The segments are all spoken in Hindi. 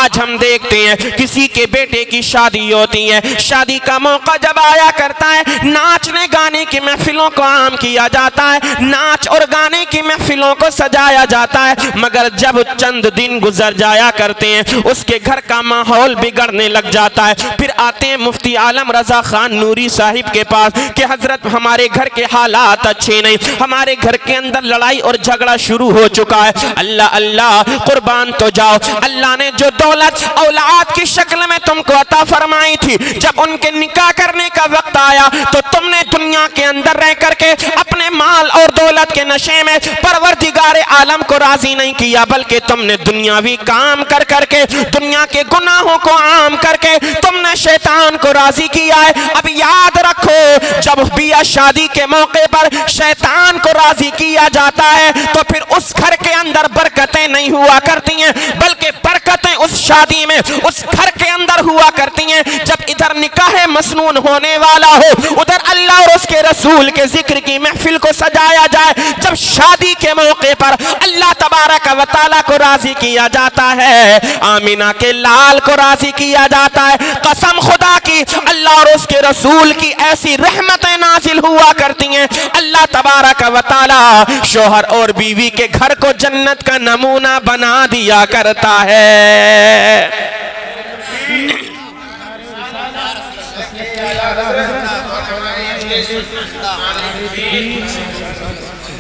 आज हम देखते हैं किसी के बेटे की शादी होती है, शादी का मौका जब आया करता है, नाचने गाने की महफिलों को आम किया जाता है, नाच और गाने की महफिलों को सजाया जाता है, मगर जब चंद दिन गुजर जाया करते हैं उसके घर का माहौल बिगड़ने लग जाता है। फिर आते हैं मुफ्ती आलम रजा खान नूरी साहिब के पास कि हजरत हमारे घर के हालात अच्छे नहीं, हमारे घर के अंदर लड़ाई और झगड़ा शुरू हो चुका है। अल्लाह अल्लाह कुर्बान तो जाओ, अल्लाह ने जो दौलत औलाद की शक्ल में तुमको अता फरमाई थी, जब उनके निकाह करने का वक्त आया तो तुमने दुनिया के अंदर रह करके अपने माल और दौलत के नशे में परवरदिगारे आलम को राजी नहीं किया, बल्कि तुमने दुनियावी काम कर करके, दुनिया के गुनाहों को आम करके तुमने शैतान को राजी किया है। अब याद रखो, जब बिया शादी के मौके पर शैतान को राजी किया जाता है तो फिर उस घर के अंदर बरकतें नहीं हुआ करती हैं, बल्कि बरकतें उस शादी में, उस घर के अंदर हुआ करती हैं। जब इधर निकाह मसनून होने वाला हो, उधर अल्लाह और उसके रसूल के जिक्र की महफिल को सजाया जाए, जब शादी के मौके पर अल्लाह तबारक व तआला को राजी किया जाता है, आमिना के लाल को राजी किया जाता है, कसम खुदा की अल्लाह और उसके रसूल की ऐसी रहमतें नाजिल हुआ करती हैं, अल्लाह तबारक व तआला शोहर और बीवी के घर को जन्नत का नमूना बना दिया करता है।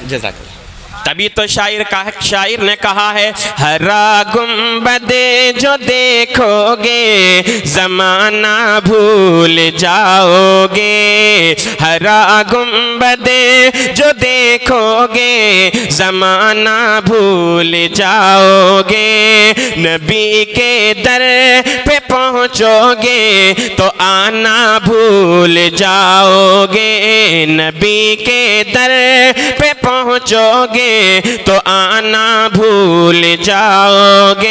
जज़ाकल्लाह। तभी तो शायर ने कहा है, हरा गुंबदे जो देखोगे जमाना भूल जाओगे, हरा गुंबदे जो देखोगे जमाना भूल जाओगे, नबी के दर पे पहुँचोगे तो आना भूल जाओगे, नबी के दर पे पहुँचोगे तो आना भूल जाओगे।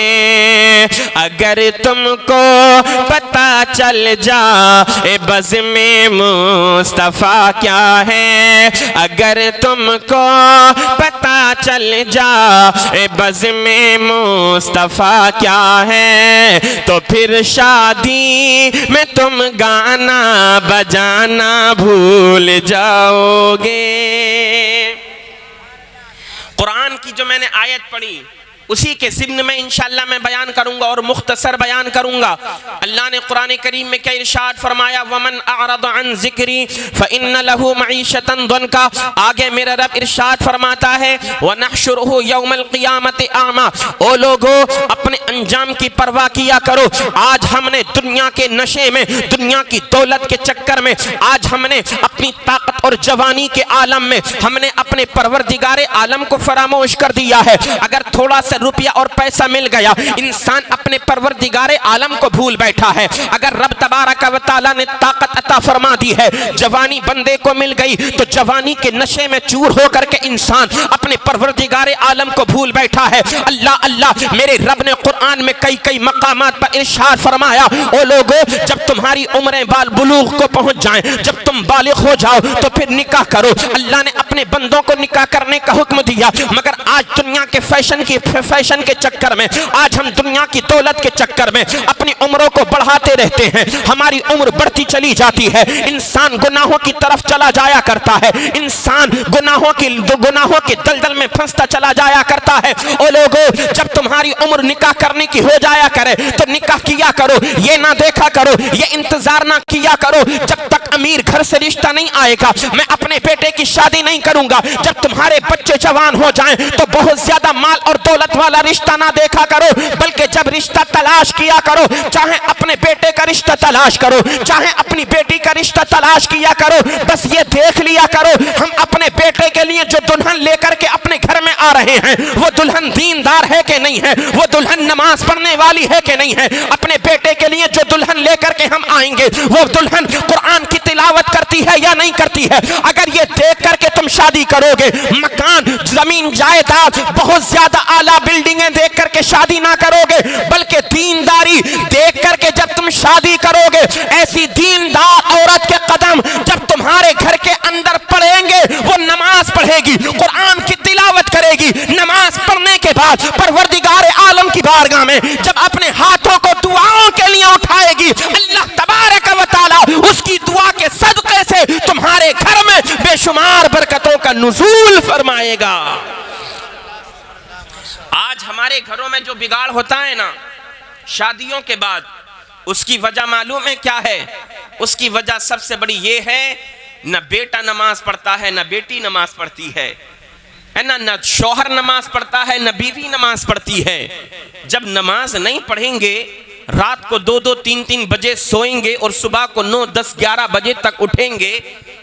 अगर तुमको पता चल जाए बज़ में मुस्तफ़ा क्या है, अगर तुमको पता चल जाए बज़ में मुस्तफ़ा क्या है, तो फिर शादी में तुम गाना बजाना भूल जाओगे। कुरान की जो मैंने आयत पढ़ी उसी के ज़िम्न में इंशाअल्लाह मैं बयान करूंगा और मुख्तसर बयान करूंगा। अल्लाह ने कुरान करीम में क्या इरशाद फरमाया, वमन अअरद अन ज़िक्री फ़इन्न लहू मईशतन दंका। आगे मेरा रब इरशाद फरमाता है, वनहशुरुहु यौमल क़ियामति आमा। ओ लोगो, अपने अंजाम की परवाह किया करो। आज हमने दुनिया के नशे में, दुनिया की दौलत के चक्कर में, आज हमने अपनी ताकत और जवानी के आलम में हमने अपने परवरदिगारे आलम को फरामोश कर दिया है। अगर थोड़ा सा रुपया और पैसा मिल गया, इंसान अपने परवरदिगारे आलम को भूल बैठा है। अगर रब तबारक व तआला ने ताकत अता फरमा दी है, जवानी बंदे को मिल गई, तो जवानी के नशे में चूर होकर के इंसान अपने परवरदिगारे आलम को भूल बैठा है। अल्लाह अल्लाह, मेरे रब ने कुरान में कई कई मकामात पर इरशाद फरमाया, ओ लोगो, जब तुम्हारी उम्रें बाल बुलूग को पहुंच जाएं, जब तुम बालिग हो जाओ तो फिर निकाह करो। अल्लाह ने अपने बंदों को निकाह करने का हुक्म दिया, मगर आज दुनिया के फैशन के चक्कर में, आज हम दुनिया की दौलत के चक्कर में अपनी उम्रों को बढ़ाते रहते हैं, हमारी उम्र बढ़ती चली जाती है, इंसान गुनाहों की तरफ चला जाया करता है, इंसान गुनाहों के दलदल में फंसता चला जाया करता है। ओ लोगो, जब तुम्हारी उम्र निकाह करने की हो जाया करे तो निकाह किया करो, ये ना देखा करो, ये इंतजार ना किया करो जब तक अमीर घर से रिश्ता नहीं आएगा, मैं अपने बेटे की शादी नहीं करूंगा। जब तुम्हारे बच्चे जवान हो जाएं तो बहुत ज्यादा माल और दौलत वाला रिश्ता ना देखा करो, बल्कि जब रिश्ता तलाश किया करो, चाहे अपने बेटे का रिश्ता तलाश करो, चाहे अपनी बेटी का रिश्ता तलाश किया करो, बस ये देख लिया करो हम अपने बेटे के लिए जो दुल्हन लेकर के अपने घर में आ रहे हैं वो दुल्हन दीनदार है कि नहीं है, वो दुल्हन नमाज पढ़ने वाली है कि नहीं है। अपने बेटे के लिए जो दुल्हन लेकर के हम आएंगे वो दुल्हन कुरान की तिलावत करती है या नहीं करती है। अगर ये देख करके तुम शादी करोगे, मकान जमीन जायदाद बहुत ज्यादा आला बिल्डिंगें देख करके शादी ना करोगे, बल्कि दीनदारी देख करके जब तुम शादी करोगे, ऐसी दीनदार औरत के कदम जब तुम्हारे घर के अंदर पड़ेंगे, वो नमाज पढ़ेगी, कुरान की तिलावत करेगी, नमाज पढ़ने के बाद परवरदिगार आलम की बारगाह में जब अपने हाथों को बिगाड़ होता है ना शादियों के बाद, उसकी वजह मालूम है क्या है? उसकी वजह सबसे बड़ी ये है, न बेटा नमाज पढ़ता है न बेटी नमाज पढ़ती है ना, न शौहर नमाज पढ़ता है न बीवी नमाज पढ़ती है। जब नमाज नहीं पढ़ेंगे, रात को 2-2, 3-3 बजे सोएंगे और सुबह को 9, 10, 11 बजे तक उठेंगे,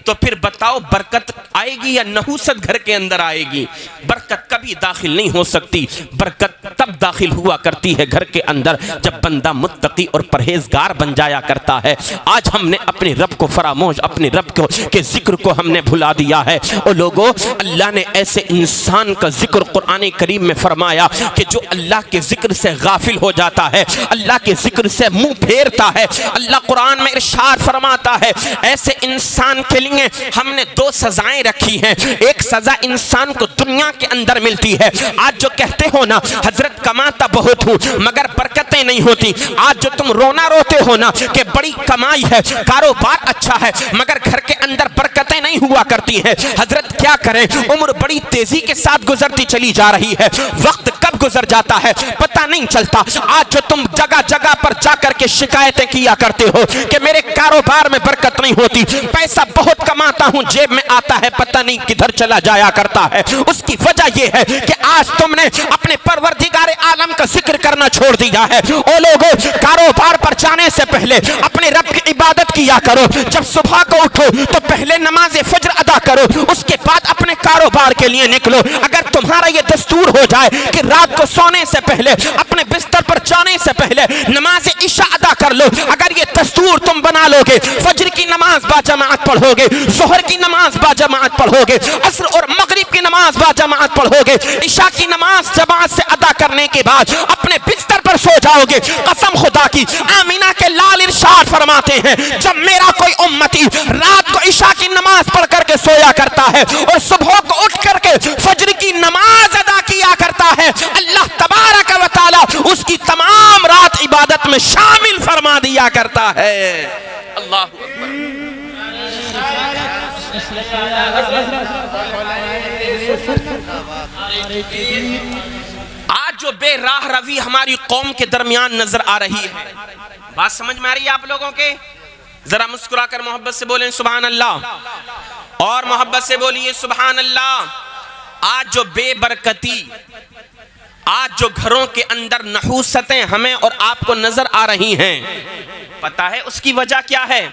तो फिर बताओ बरकत आएगी या नहूसत घर के अंदर आएगी? बरकत कभी दाखिल नहीं हो सकती। बरकत तब दाखिल हुआ करती है घर के अंदर जब बंदा मुत्तकी और परहेजगार बन जाया करता है। आज हमने अपने रब को फरामोश, अपने रब को के जिक्र को हमने भुला दिया है। और लोगों, अल्लाह ने ऐसे इंसान का जिक्र कुरान करीम में फरमाया कि जो अल्लाह के जिक्र से गाफिल हो जाता है, अल्लाह के जिक्र से मुंह फेरता है, अल्लाह कुरान में इरशाद फरमाता है ऐसे इंसान के लिए हमने 2 सजाएं रखी हैं। एक सजा इंसान को दुनिया के अंदर मिलती है। आज जो कहते हो ना हजरत कमाता बहुत हूं मगर बरकतें नहीं होती, आज जो तुम रोना रोते हो ना कि बड़ी कमाई है, कारोबार अच्छा है, मगर घर के अंदर बरकतें नहीं हुआ करती है। हजरत क्या करें, उम्र बड़ी तेजी के साथ गुजरती चली जा रही है, वक्त कब गुजर जाता है पता नहीं चलता। आज जो तुम जगह जगह पर जाकर के शिकायतें किया करते हो कि मेरे कारोबार में बरकत नहीं होती, पैसा बहुत कमाता हूं जेब में आता है पता नहीं किधर चला जाया करता है, उसकी वजह यह है कि आज तुमने अपने परवरदिगार आलम का जिक्र करना छोड़ दिया है। ओ लोगों, कारोबार पर जाने से पहले अपने रब की इबादत किया करो। जब सुबह को उठो तो पहले नमाज फज्र अदा करो, उसके बाद अपने कारोबार के लिए निकलो। अगर तुम्हारा यह दस्तूर हो जाए कि रात को सोने से पहले, अपने बिस्तर पर जाने से पहले नमाज इशा अदा कर लो, अगर ये दस्तूर तुम बना लोगे, फज्र की नमाज बाजमात पढ़ोगे, जोहर की नमाज बाजमात पढ़ोगे, असर और मगरिब की नमाज बाजमात पढ़ोगे, इशा की नमाज जमात से अदा करने के बाद अपने बिस्तर पर सो जाओगे, कसम खुदा की, आमीना के लाल इरशाद फरमाते हैं जब मेरा कोई उम्मती रात को इशा की नमाज पढ़ करके सोया करता है और सुबह को उठ करके फज्र की नमाज अदा किया करता है, अल्लाह तबारक व तआला उसकी तमाम रात इबादत में शामिल फरमा दिया करता है। अल्लाह अकबर। आज जो बेराह रवी हमारी कौम के दरमियान नजर आ रही है, बात समझ में आ रही है आप लोगों के? जरा मुस्कुराकर मोहब्बत से बोलें सुभान अल्लाह, और मोहब्बत से बोलिए सुभान अल्लाह। आज जो बेबरकती, आज जो घरों के अंदर नहूसतें हमें और आपको नजर आ रही हैं, पता है उसकी वजह क्या है?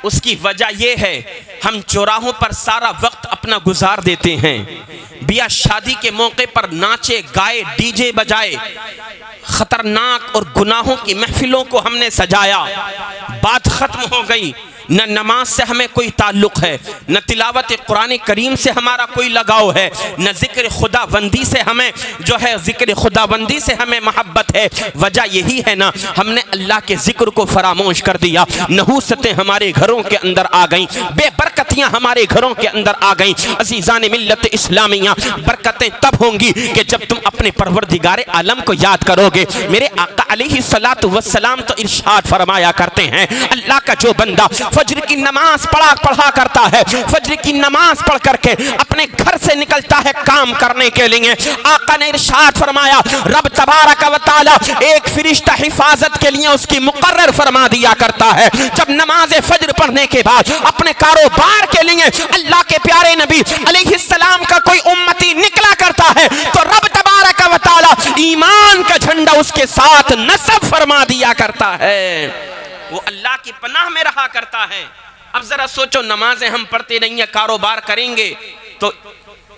उसकी वजह यह है हम चौराहों पर सारा वक्त अपना गुजार देते हैं, बिया शादी के मौके पर नाचे गाए डीजे बजाए, खतरनाक और गुनाहों की महफिलों को हमने सजाया, बात खत्म हो गई। न नमाज से हमें कोई ताल्लुक है, न तिलावत कुरान करीम से हमारा कोई लगाव है, न जिक्र खुदाबंदी से हमें जो है जिक्र खुदाबंदी से हमें मोहब्बत है। वजह यही है ना, हमने अल्लाह के जिक्र को फरामोश कर दिया, नहूसतें हमारे घरों के अंदर आ गईं, बेबरकतियां हमारे घरों के अंदर आ गईं। अज़ीज़ान मिल्लत इस्लामिया, बरकतें तब होंगी कि जब तुम अपने परवरदिगार आलम को याद करोगे। मेरे आका अलैहिस्सलातु वस्सलाम तो इरशाद फरमाया करते हैं, अल्लाह का जो बंदा फज्र की नमाज पढ़ा करता है, फज्र की नमाज पढ़ करके अपने घर से निकलता है काम करने के लिए, आका ने इरशाद फरमाया रब तबारक व तआला एक फरिश्ता हिफाजत के लिए उसकी मुकर्रर फरमा दिया करता है। जब नमाज फज्र पढ़ने के बाद अपने कारोबार के लिए अल्लाह के प्यारे नबी अलैहिस्सलाम का कोई उम्मती निकला करता है तो रब तबारक व तआला ईमान का झंडा उसके साथ नस्ब फरमा दिया करता है, वो अल्लाह की पनाह में रहा करता है। अब जरा सोचो, नमाजें हम पढ़ते नहीं है, कारोबार करेंगे तो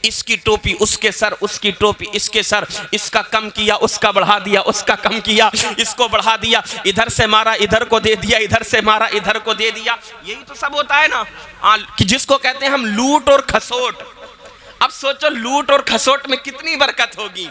इसकी टोपी उसके सर, उसकी टोपी इसके सर, इसका कम किया उसका बढ़ा दिया, उसका कम किया इसको बढ़ा दिया, इधर से मारा इधर को दे दिया, इधर से मारा इधर को दे दिया, यही तो सब होता है ना, कि जिसको कहते हैं हम लूट और खसोट। अब सोचो लूट और खसोट में कितनी बरकत होगी।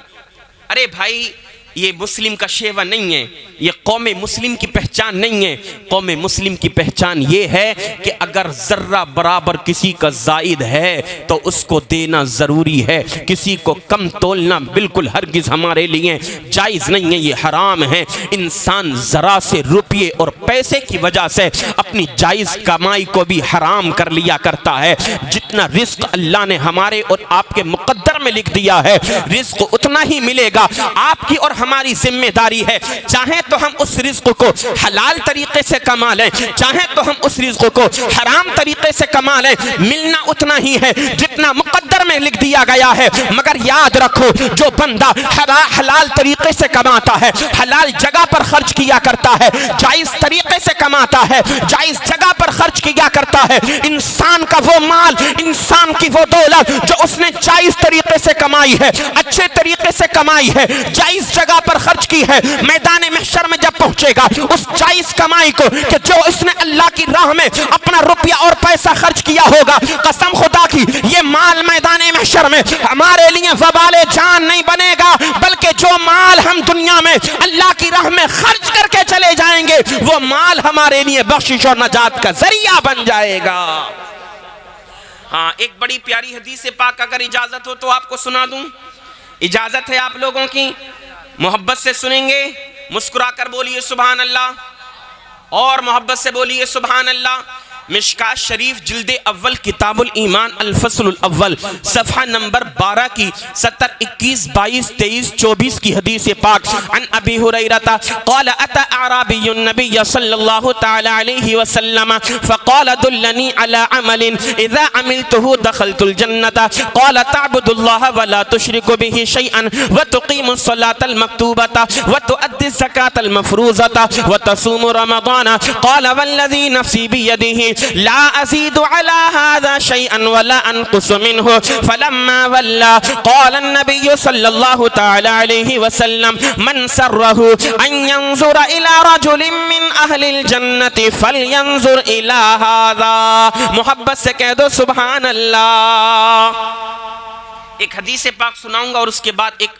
अरे भाई, ये मुस्लिम का शेवा नहीं है, ये कौम मुस्लिम की पहचान पहचान नहीं है। कौम मुस्लिम की पहचान ये है कि अगर जर्रा बराबर किसी का जायद है तो उसको देना जरूरी है, किसी को कम तोलना बिल्कुल हरगिज हमारे लिए जायज नहीं है, ये हराम है। इंसान जरा से रुपये और पैसे की वजह से अपनी जायज कमाई को भी हराम कर लिया करता है। जितना रिस्क अल्लाह ने हमारे और आपके मुकद्दर में लिख दिया है, रिस्क उतना ही मिलेगा। आपकी और हमारी जिम्मेदारी है, चाहे तो हम उस रिस्क को हलाल तरीके से कमा लें, चाहे तो हम उस रिस्क को हराम तरीके से कमा लें, मिलना उतना ही है जितना मुकद्दर में लिख दिया गया है। मगर याद रखो, जो बंदा हलाल तरीके से कमाता है, हलाल जगह पर खर्च किया करता है, जायज तरीके से कमाता है, जायज जगह पर खर्च किया करता है, इंसान का वो माल, इंसान की वो दौलत जो उसने जायज तरीके से कमाई है, अच्छे तरीके से कमाई है, जायज जगह पर खर्च की है, मैदान महशर में जब पहुंचेगा उस जायज कमाई को कि जो इसने अल्लाह की राह में अपना रुपया और पैसा खर्च किया होगा, कसम खुदा की ये माल मैदान महशर में हमारे लिए वबाले जान नहीं बनेगा, बल्कि जो माल हम दुनिया में अल्लाह की राह में खर्च करके चले जाएंगे वो माल हमारे लिए बख्शिश और नजात का जरिया बन जाएगा। हाँ, एक बड़ी प्यारी हदीस पाक अगर इजाजत हो तो आपको सुना दूं। इजाजत है आप लोगों की, मोहब्बत से सुनेंगे, मुस्कुराकर बोलिए सुभान अल्लाह और मोहब्बत से बोलिए सुभान अल्लाह। मिशकात शरीफ जिल्दे अव्वल किताबुल ईमान अल-फस्लुल अव्वल सफ़हा नंबर 12 की 70, 21, 22, 23, 24 की हदीस पाक। अन अबी हुरैरा क़ाल अता अअराबियुन नबिय्य सल्लल्लाहु तआला अलैहि वसल्लम फ़क़ाल दुल्लनी अला अमलिन इज़ा अमिलतुहु दख़लतुल जन्नता क़ाल तअबुदुल्लाह व ला तुशरिकु बिही शैअन व तुक़ीमुस सलातल मक्तूबता व तुअद्दिस ज़कातल मफ़रूज़ता व तसूमु रमज़ान क़ाल वल्लज़ी नफ़्सी बियदिही ला अज़ीदु अला हाज़ा शैअन वला अनक़ुसु मिन्हु फ़लम्मा वल्ला क़ाल अन्नबिय्यु सल्लल्लाहु तआला अलैहि वसल्लम मन सर्रहु अन यंज़ुर इला रजुलिन मिन अहलिल जन्नति फ़लयंज़ुर इला हाज़ा। मोहब्बत से कह दो सुभान अल्लाह। एक हदीस पाक सुनाऊंगा और उसके बाद एक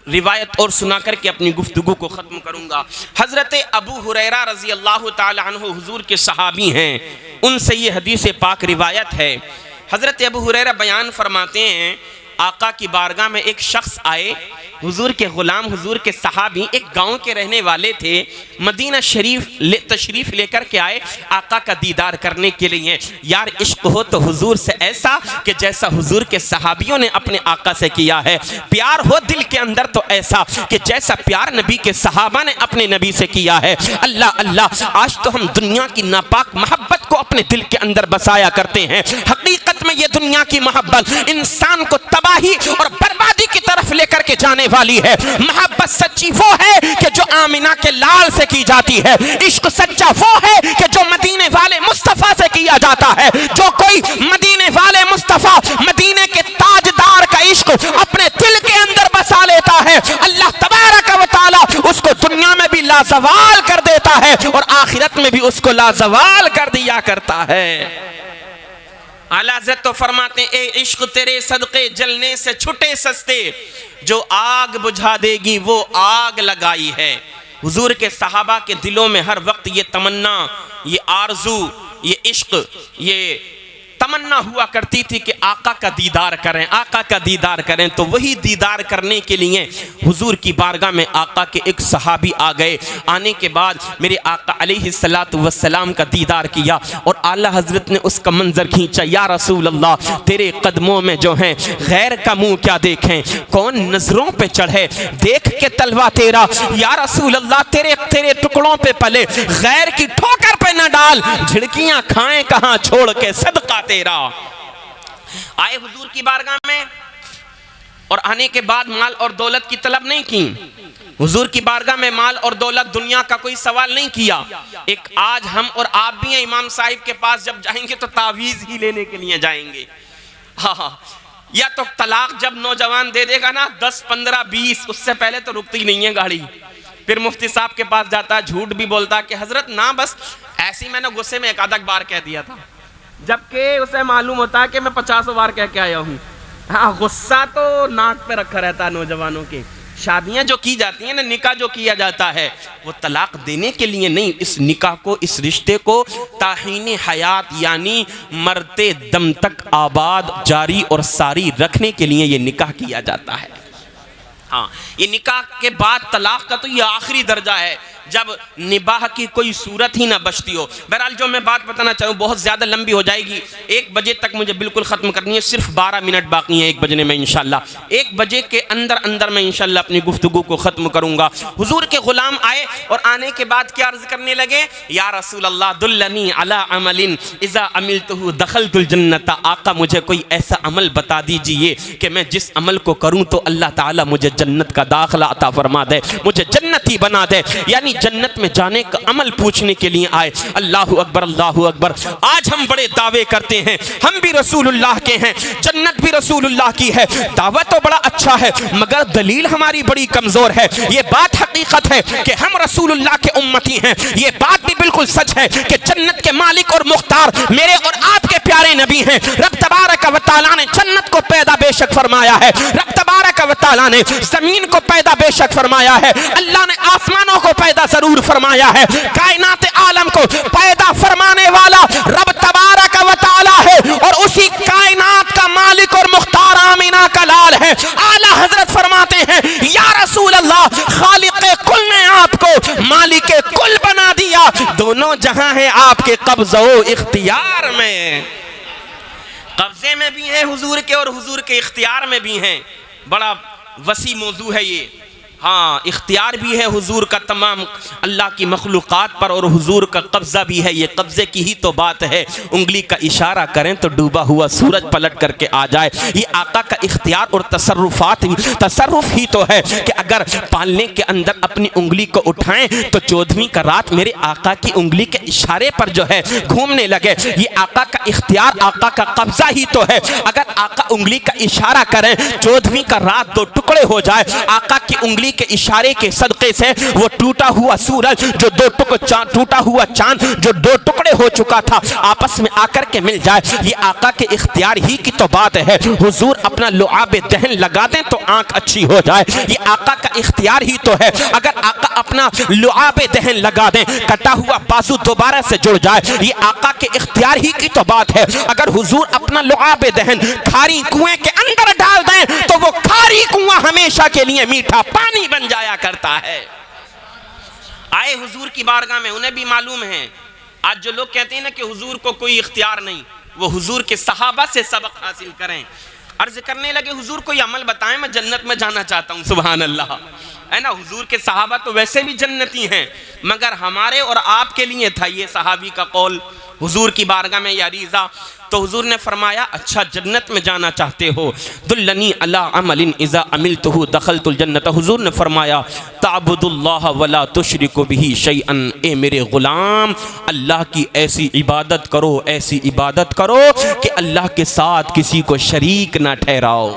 रिवायत और सुना करके अपनी गुफ्तगू को ख़त्म करूंगा। हज़रत अबू हुरैरा रज़ी अल्लाह ताला अन्हु हुजूर के सहाबी हैं, उनसे ये हदीस पाक रिवायत है। हज़रत अबू हुरैरा बयान फरमाते हैं, आका की बारगाह में एक शख्स आए, हुजूर के ग़ुलाम, हुजूर के सहाबी, एक गांव के रहने वाले थे, मदीना शरीफ तशरीफ़ लेकर के आए आका का दीदार करने के लिए। यार इश्क हो तो हुजूर से ऐसा कि जैसा हुजूर के सहाबियों ने अपने आका से किया है, प्यार हो दिल के अंदर तो ऐसा कि जैसा प्यार नबी के सहाबा ने अपने नबी से किया है। अल्लाह अल्लाह, आज तो हम दुनिया की नापाक मोहब्बत को अपने दिल के अंदर बसाया करते हैं। हकीकत में ये दुनिया की मोहब्बत इंसान को तबाही और बर्बादी की तरफ लेकर के जाने वाली है। मोहब्बत सच्ची वो है कि जो आमिना के लाल से की जाती है। इश्क सच्चा वो है कि जो मदीने वाले मुस्तफा से किया जाता है। जो कोई मदीने वाले मुस्तफा, मदीने के ताजदार का इश्क अपने दिल के अंदर बसा लेता है, अल्लाह तबारक व तआला उसको दुनिया में भी लाजवाल कर देता है और आखिरत में भी उसको लाजवाल कर दिया करता है। आला हज़रत तो फरमाते, ए इश्क तेरे सदक़े जलने से छुटे सस्ते, जो आग बुझा देगी वो आग लगाई है। हुजूर के सहाबा के दिलों में हर वक्त ये तमन्ना, ये आरजू, ये इश्क, ये तमन्ना हुआ करती थी कि आका का दीदार करें, आका का दीदार करें। तो वही दीदार करने के लिए हुजूर की बारगाह में आका के एक सहाबी आ गए। आने के बाद मेरे आका अलैहिस्सलातु वस्सलाम का दीदार किया और आला हजरत ने उसका मंजर खींचा। या रसूल अल्लाह, तेरे कदमों में जो है गैर का मुंह क्या देखें, कौन नजरों पे चढ़े, देख के तलवा तेरा। या रसूल अल्लाह, तेरे टुकड़ों पे पले, गैर की ठोकर पे न डाल, झिड़कियां खाएं कहां छोड़ के सदका तेरा। आए हुजूर की बारगाह में और आने के बाद माल और दौलत की तलब नहीं की। हुजूर की बारगाह में माल और दौलत, दुनिया का कोई सवाल नहीं किया। एक आज हम और आप भी हैं, इमाम साहिब के पास जब जाएंगे तो तावीज़ ही लेने के लिए जाएंगे। हाँ, या तो तलाक जब नौजवान दे देगा ना 10, 15, 20, उससे पहले तो रुकती नहीं है गाड़ी। फिर मुफ्ती साहब के पास जाता है, झूठ भी बोलता कि हजरत ना, बस ऐसी मैंने गुस्से में एक आधा बार कह दिया था, जबकि उसे मालूम होता है कि मैं 50 बार कह के आया हूँ। हाँ, गुस्सा तो नाक पे रखा रहता है नौजवानों के शादियां जो की जाती हैं ना, निकाह जो किया जाता है, वो तलाक देने के लिए नहीं, इस निकाह को, इस रिश्ते को ताहीन हयात यानी मरते दम तक आबाद, जारी और सारी रखने के लिए ये निकाह किया जाता है। हाँ, ये निकाह के बाद तलाक का तो ये आखिरी दर्जा है, जब निबाह की कोई सूरत ही ना बचती हो। बहरहाल जो मैं बात बताना चाहूँ बहुत ज़्यादा लंबी हो जाएगी, 1 बजे तक मुझे बिल्कुल ख़त्म करनी है, सिर्फ 12 मिनट बाकी हैं 1 बजने में इंशाल्लाह। 1 बजे के अंदर मैं इंशाल्लाह अपनी गुफ्तगू को ख़त्म करूँगा। हुजूर के ग़ुलाम आए और आने के बाद क्या अर्ज़ करने लगे, या रसूल अल्लाह दुल्लनी अला अमलिन इज़ा अमिलतहु दखलतुल जन्नत। आका मुझे कोई ऐसा अमल बता दीजिए कि मैं जिस अमल को करूँ तो अल्लाह ताला मुझे जन्नत का दाखिला अता फरमा दे, मुझे जन्नती बना दे। यानी जन्नत में जाने का अमल पूछने के लिए आए। अल्लाहु अकबर, अल्लाहु अकबर। आज हम बड़े दावे करते हैं, हम भी रसूलुल्लाह के हैं, जन्नत भी रसूलुल्लाह की है, दावा तो बड़ा अच्छा है, मगर दलील हमारी बड़ी कमजोर है। ये बात हकीकत है कि हम रसूलुल्लाह के उम्मती हैं, ये बात भी बिल्कुल सच है कि जन्नत के मालिक और मुख्तार मेरे और आपके प्यारे नबी हैं। रब तबारक व तआला ने जन्नत को पैदा बेशक फरमाया है, रब तबारक व तआला ने जमीन को पैदा बेशक फरमाया है, अल्लाह ने आसमानों को पैदा जरूर फरमाया है, कायनात आलम को पैदा फरमाने वाला रब तबारक व तआला है, और उसी कायनात का मालिक और मुख्तार आमीना का लाल है। आला हजरत फरमाते हैं, या रसूल अल्लाह, खालिक़े कुल ने आपको मालिके कुल बना दिया, दोनों जहां हैं आपके कब्ज़ो इख्तियार में। कब्जे में भी हैं हुजूर के और हुजूर के इख्तियार में भी हैं। बड़ा वसी मौजू है ये। हाँ, इख्तियार भी है हुजूर का तमाम अल्लाह की मखलूक़ात पर, और हुजूर का कब्ज़ा भी है। ये कब्ज़े की ही तो बात है, उंगली का इशारा करें तो डूबा हुआ सूरज पलट करके आ जाए। ये आका का इख्तियार और तसर्रुफ ही तो है कि अगर पालने के अंदर अपनी उंगली को उठाएं तो 14वीं का रात मेरे आका की उंगली के इशारे पर जो है घूमने लगे। ये आका का इख्तियार, आका का कब्ज़ा ही तो है। अगर आका उंगली का इशारा करें, 14वीं का रात 2 टुकड़े हो जाए, आका की उंगली के इशारे के सदक़े से वो टूटा हुआ सूरज जो टूटा हुआ चांद जो 2 टुकड़े हो चुका था आपस में आकर के मिल जाए, ये आका के इख्तियार ही की तो बात है। हुजूर अपना लुआबे दहन लगा दें तो आंख अच्छी हो जाए, ये आका का इख्तियार ही तो है। अगर आका अपना लुआबे दहन लगा दें, कटा हुआ बाजू दोबारा से जुड़ जाए, ये आका के इख्तियार ही की तो बात है। अगर हुजूर अपना लुआबे दहन खारी कुएं के अंदर डाल दें तो वो खारी कुआं हमेशा के लिए मीठा पानी बन जाया करता है। आए हुजूर की बारगाह में, उन्हें भी मालूम है। आज जो लोग कहते हैं ना कि हुजूर को कोई इख्तियार नहीं, वो हुजूर के सहाबा से सबक हासिल करें। अर्ज करने लगे, हुजूर कोई अमल बताएं, मैं जन्नत में जाना चाहता हूं। सुभान अल्लाह, है ना। हुजूर के सहाबा तो वैसे भी जन्नती हैं, मगर हमारे और आपके लिए था ये सहाबी का कौल हुजूर की बारगाह में, या रीज़ा। तो हुजूर ने फरमाया, अच्छा जन्नत में जाना चाहते हो, दुल्लनी अला अमलिन इज़ा अमिलतहु दखलतुल जन्नत। हुजूर ने फरमाया, ताबुदुल्लाह वला तुशरिकु बिही शैअन। ए मेरे गुलाम, अल्लाह की ऐसी इबादत करो, ऐसी इबादत करो कि अल्लाह के साथ किसी को शरीक ना ठहराओ,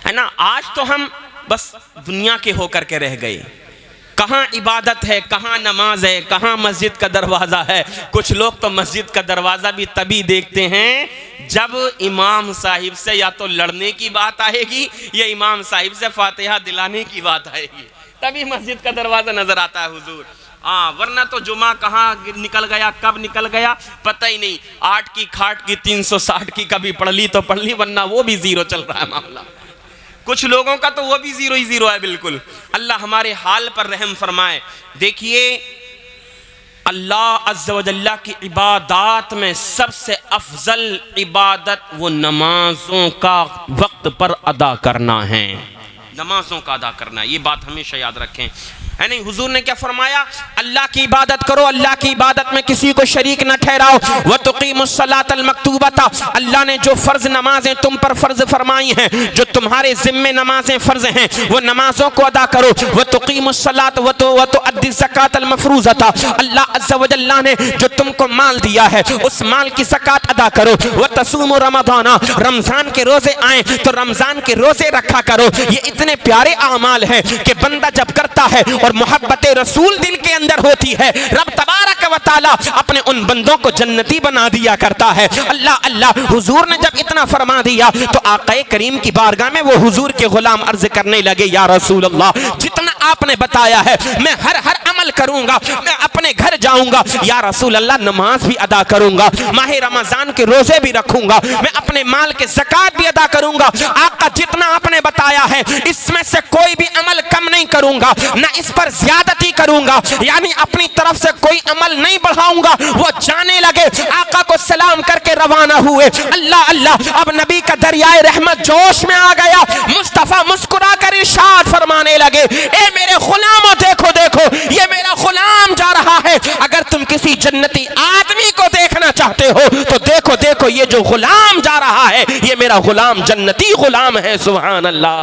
है ना। आज तो हम बस दुनिया के होकर के रह गए। कहाँ इबादत है, कहाँ नमाज है, कहाँ मस्जिद का दरवाज़ा है। कुछ लोग तो मस्जिद का दरवाज़ा भी तभी देखते हैं जब इमाम साहिब से या तो लड़ने की बात आएगी या इमाम साहिब से फातिहा दिलाने की बात आएगी, तभी मस्जिद का दरवाज़ा नज़र आता है हुजूर। हाँ, वरना तो जुमा कहाँ निकल गया, कब निकल गया पता ही नहीं। 8 की खाट की 360 की कभी पढ़ ली तो पढ़ ली, वरना वो भी ज़ीरो चल रहा है मामला। कुछ लोगों का तो वो भी ज़ीरो ही ज़ीरो है बिल्कुल। अल्लाह हमारे हाल पर रहम फरमाए। देखिए, अल्लाह अज़्ज़ व जल्ला की इबादत में सबसे अफजल इबादत वो नमाजों का वक्त पर अदा करना है, नमाजों का अदा करना। ये बात हमेशा याद रखें, है नहीं। हुजूर ने क्या फरमाया, अल्लाह की इबादत करो, अल्लाह की इबादत में किसी को शरीक न ठहराओ। व तुकीमुस्सलातल मक्तूबता, अल्लाह ने जो फ़र्ज नमाजें तुम पर फ़र्ज फरमाई हैं, जो तुम्हारे ज़िम्मे नमाजें फ़र्ज हैं, वो नमाजों को अदा करो। व तुकीमुस्सलात व तुअद्दी ज़कातल मफ़रूज़ता, अल्लाह अज़्ज़ व जल्ला ने जो तुमको माल दिया है उस माल की ज़कात अदा करो। व तसूमु रमज़ाना, रमज़ान के रोज़े आए तो रमज़ान के रोज़े रखा करो। ये इतने प्यारे आमाल हैं कि बंदा जब करता है और मोहब्बत रसूल दिल के अंदर होती है, रब तबारक व तआला अपने उन बंदों को जन्नती बना दिया करता है। अल्लाह अल्लाह, हुजूर ने जब इतना फरमा दिया तो आक़ा करीम की बारगाह में वो हुजूर के गुलाम अर्ज करने लगे, या रसूल अल्लाह, जितना आपने बताया है मैं हर अमल करूंगा, मैं अपने घर जाऊंगा, या रसूल अल्लाह नमाज भी अदा करूंगा, माह रमजान के रोजे भी रखूंगा, मैं अपने माल के ज़कात भी अदा करूंगा। आका जितना आपने बताया है इसमें से कोई भी अमल कम नहीं करूंगा, ना इस पर ज्यादती करूंगा, यानी अपनी तरफ से कोई अमल नहीं बढ़ाऊंगा। वो जाने लगे, आका को सलाम करके रवाना हुए। अल्लाह अल्लाह, अब नबी का दरियाए रहमत जोश में आ गया। मुस्तफा मुस्कुरा कर इरशाद फरमाने लगे, ए मेरे गुलामों, देखो देखो ये मेरा गुलाम जा रहा है। अगर तुम किसी जन्नती आदमी को देखना चाहते हो तो देखो देखो ये जो गुलाम जा रहा है ये मेरा गुलाम जन्नती गुलाम है। सुभान अल्लाह,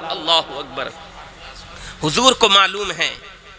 अल्लाहु अकबर। हुजूर को मालूम है,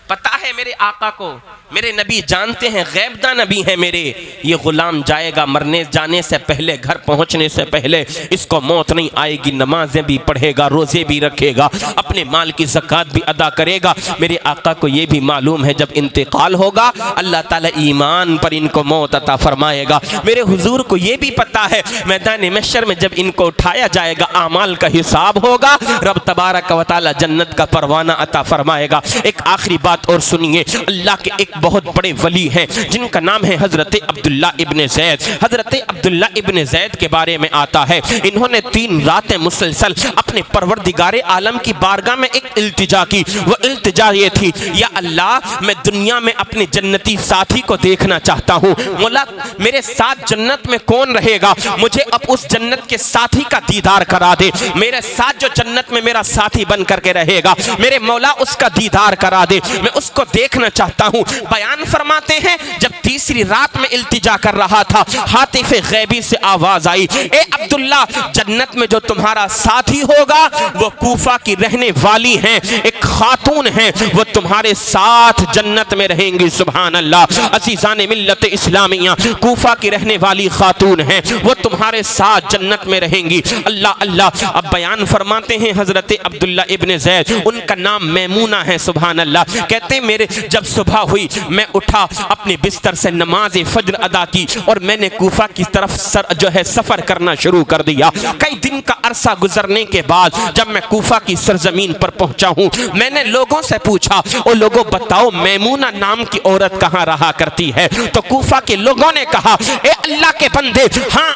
पता है मेरे आका को, मेरे नबी जानते हैं, गैबदा नबी है मेरे, ये गुलाम जाएगा मरने जाने से पहले, घर पहुंचने से पहले इसको मौत नहीं आएगी, नमाजें भी पढ़ेगा, रोजे भी रखेगा, अपने माल की ज़कात भी अदा करेगा। मेरे आका को ये भी मालूम है जब इंतकाल होगा अल्लाह ताला ईमान पर इनको मौत अता फरमाएगा। मेरे हुजूर को ये भी पता है मैदान महशर में जब इनको उठाया जाएगा आमाल का हिसाब होगा, रब तबारक व तआला जन्नत का परवाना अता फरमाएगा। एक आखिरी बात और सुनिए, अल्लाह के एक बहुत बड़े वली हैं जिनका नाम है हजरत अब्दुल्ला इब्ने ज़ैद। हजरत अब्दुल्ला इब्ने ज़ैद के बारे में आता है, इन्होंने 3 रातें मुसलसल अपने परवरदिगारे आलम की बारगाह में एक इल्तिजा की। वो इल्तिजा ये थी, या अल्लाह मैं दुनिया में अपने जन्नती साथी को देखना चाहता हूँ, मौला मेरे साथ जन्नत में कौन रहेगा, मुझे अब उस जन्नत के साथी का दीदार करा दे, मेरे साथ जो जन्नत में मेरा साथी बन करके रहेगा मेरे मौला उसका दीदार करा दे, मैं उसको देखना चाहता हूँ। बयान फरमाते हैं जब तीसरी रात में इल्तिजा कर रहा था, हातिफ गैबी से आवाज आई, ए अब्दुल्ला, जन्नत में जो तुम्हारा साथी होगा वो कूफा की रहने वाली हैं, एक खातून है, वो तुम्हारे साथ जन्नत में रहेंगी। सुभान अल्लाह। अज़ीज़ान मिल्लत इस्लामिया, कूफा की रहने वाली खातून है, वो तुम्हारे साथ जन्नत में रहेंगी। अल्लाह अल्लाह। अब बयान फरमाते हैं हजरत अब्दुल्ला इब्ने ज़ैद, उनका नाम मैमूना है। सुभान अल्लाह। कहते हैं मेरे जब सुबह हुई मैं उठा, अपने बिस्तर से नमाज फज्र अदा की और मैंने कूफा की तरफ सफर करना शुरू कर दिया। कई दिन का अरसा गुजरने के बाद जब मैं कूफा की सरजमीन पर पहुंचा हूं, मैंने लोगों से पूछा, ओ लोगों बताओ मैमूना नाम की औरत कहां रहा करती है? तो कूफा के लोगों ने कहा, ए अल्लाह के बंदे, हाँ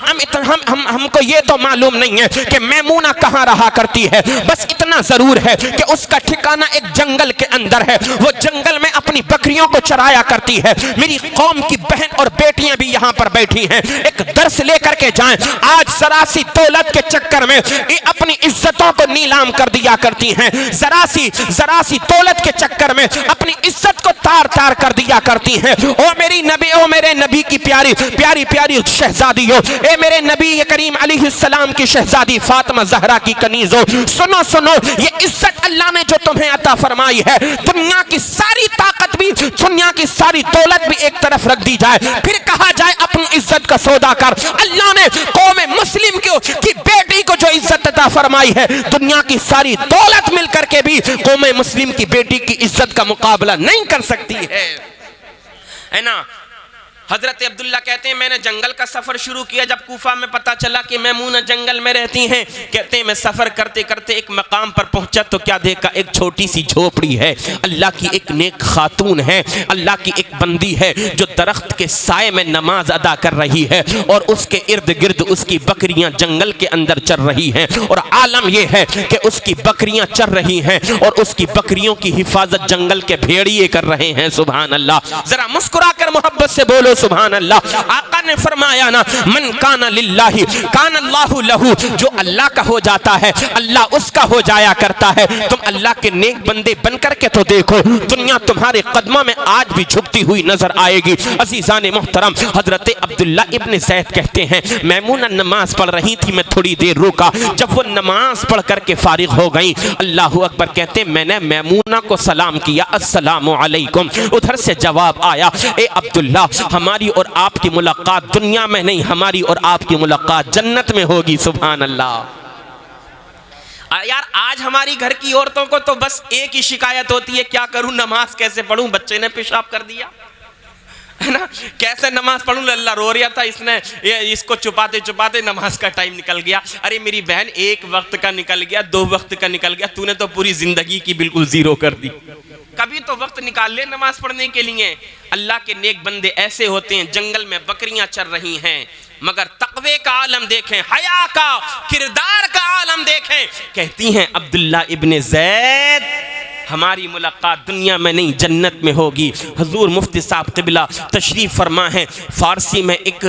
हमको ये तो मालूम नहीं है कि मैमूना कहां रहा करती है, बस इतना जरूर है कि उसका ठिकाना एक जंगल के अंदर है, वो जंगल में अपनी बकरियों को चराया करती है। मेरी कौम की बहन और बेटियां भी यहाँ पर बैठी हैं, एक दर्स लेकर के जाएं। आज सरासी दौलत के चक्कर में ये अपनी इज्जतों को नीलाम कर दिया करती हैं, जरासी दौलत के चक्कर में अपनी इज्जत को तार तार कर दिया करती हैं। ओ मेरे नबी की प्यारी प्यारी प्यारी शहजादियों, ए मेरे नबी करीम अलैहिस्सलाम की शहजादी फातिमा ज़हरा की कनीज़ों, सुनो सुनो, ये इज्जत अल्लाह ने जो तुम्हें अता फरमाई है, दुनिया की सारी ताकत भी, दुनिया की सारी दौलत भी एक तरफ रख दी जाए, फिर कहा जाए अपनी इज्जत का सौदा कर। अल्लाह ने कौम मुस्लिम की बेटी को जो इज्जत अता फरमाई है, दुनिया की सारी दौलत मिलकर के भी कौम मुस्लिम की बेटी की इज्जत का मुकाबला नहीं कर सकती है ना। हजरत अब्दुल्ला कहते हैं मैंने जंगल का सफर शुरू किया, जब कूफा में पता चला कि मैमूना जंगल में रहती हैं, कहते हैं मैं सफर करते करते एक मकाम पर पहुंचा तो क्या देखा, एक छोटी सी झोपड़ी है, अल्लाह की एक नेक खातून है, अल्लाह की एक बंदी है जो दरख्त के साए में नमाज अदा कर रही है और उसके इर्द गिर्द उसकी बकरियां जंगल के अंदर चर रही हैं, और आलम यह है कि उसकी बकरियां चर रही हैं और उसकी बकरियों की हिफाजत जंगल के भेड़िए कर रहे हैं। सुभान अल्लाह। जरा मुस्कुरा कर मोहब्बत से बोलो सुभान अल्लाह। आका ने फरमाया ना, मन काना लिल्लाहि काना अल्लाहु लहू, जो अल्लाह का हो जाता है अल्लाह उसका हो जाया करता है। तुम अल्लाह के नेक बंदे बनकर के तो देखो, दुनिया तुम्हारे कदमों में आज भी झुकती हुई नजर आएगी। अजीजान मोहतरम, हजरत अब्दुल्ला इब्ने ज़ैद कहते हैं मैमूना नमाज पढ़ रही थी, मैं थोड़ी देर रुका, जब वो नमाज पढ़ करके फारिग हो गई, अल्लाह अकबर कहते मैंने मैमूना को सलाम किया, अस्सलामु अलैकुम। उधर से जवाब आया, ए अब्दुल्ला, हमारी और आपकी मुलाकात दुनिया में नहीं, हमारी और आपकी मुलाकात जन्नत में होगी। सुभान अल्लाह। यार आज हमारी घर की औरतों को तो बस एक ही शिकायत होती है, क्या करूं, नमाज कैसे पढ़ूं, बच्चे ने पेशाब कर दिया है ना, कैसे नमाज पढ़ूं, लल्ला रो रहा था, इसको छुपाते छुपाते नमाज का टाइम निकल गया। अरे मेरी बहन, एक वक्त का निकल गया, 2 वक्त का निकल गया, तूने तो पूरी जिंदगी की बिल्कुल जीरो कर दी। कभी तो वक्त निकाल ले नमाज पढ़ने के लिए। अल्लाह के नेक बंदे ऐसे होते हैं, जंगल में बकरियां चर रही हैं मगर तकवे का आलम देखें, हया का, किरदार का आलम देखें। कहती हैं अब्दुल्ला इब्ने ज़ैद, हमारी मुलाकात दुनिया में नहीं जन्नत में होगी। हुजूर मुफ्ती साहब क़िबला तशरीफ़ फरमा है। फ़ारसी में एक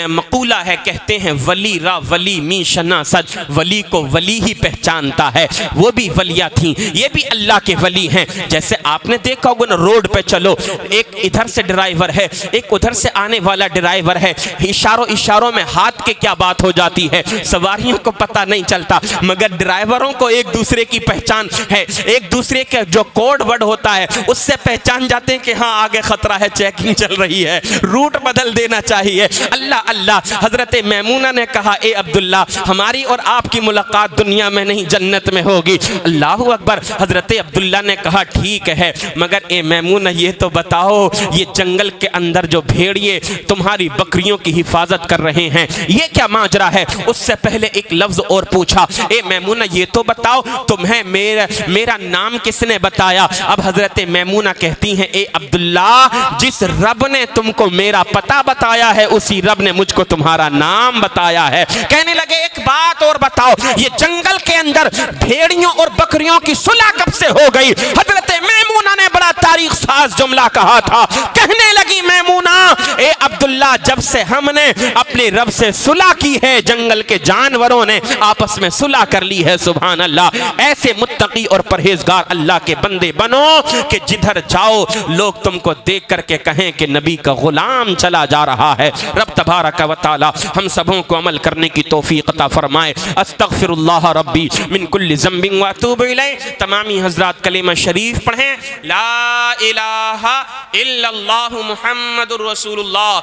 मक़ूला है, कहते हैं वली रा वली मी शना सज, वली को वली ही पहचानता है। वो भी वलिया थी, ये भी अल्लाह के वली हैं। जैसे आपने देखा होगा ना, रोड पे चलो, एक इधर से ड्राइवर है, एक उधर से आने वाला ड्राइवर है, इशारों इशारों में हाथ के क्या बात हो जाती है, सवारियों को पता नहीं चलता, मगर ड्राइवरों को एक दूसरे की पहचान है। एक दूसरे के जो कोड वर्ड होता है उससे पहचान जाते हैं कि हाँ आगे खतरा है, चेकिंग चल रही है, रूट बदल देना चाहिए। अल्लाह अल्लाह। हजरत मैमूना ने कहा, ए अब्दुल्ला, हमारी और आपकी मुलाकात दुनिया में नहीं जन्नत में होगी। अल्लाह अकबर। हजरत अब्दुल्ला ने कहा, ठीक है, मगर ए मैमूना ये तो बताओ, ये जंगल के अंदर जो भेड़िए तुम्हारी बकरियों की हिफाजत कर रहे हैं, ये क्या माजरा है? उससे पहले एक लफ्ज और पूछा, ए मैमूना ये तो बताओ, तुम्हें मेरा नाम किसने बताया? अब हजरत मैमूना कहती हैं, ए अब्दुल्ला, जिस रब ने तुमको मेरा पता बताया है उसी रब ने मुझको तुम्हारा नाम बताया है। कहने लगे, एक बात और बताओ, ये जंगल के अंदर भेड़ियों और बकरियों की सुलह कब से हो गई? हजरत मैमूना ने बड़ा तारीख साज जुमला कहा था। कहने लगी मैमूना, ए अब्दुल्ला, जब से हमने अपने रब से सुलह की है, जंगल के जानवरों ने आपस में सुलह कर ली है। सुभान अल्लाह। ऐसे मुत्तकी और परहेजगार अल्लाह के बंदे बनो कि जिधर जाओ लोग तुमको देख करके कहें कि नबी का गुलाम चला जा रहा है। रब तबारक व तआला हम सबों को अमल करने की तौफीक अता फरमाए। अस्तगफिरुल्लाह रब्बी मिन कुल्लि ज़ंबिन व अतूबु इलैह। तमामी हज़रात कलिमा शरीफ पढ़ें, ला इलाहा इल्लल्लाहु मुहम्मदुर रसूलुल्लाह।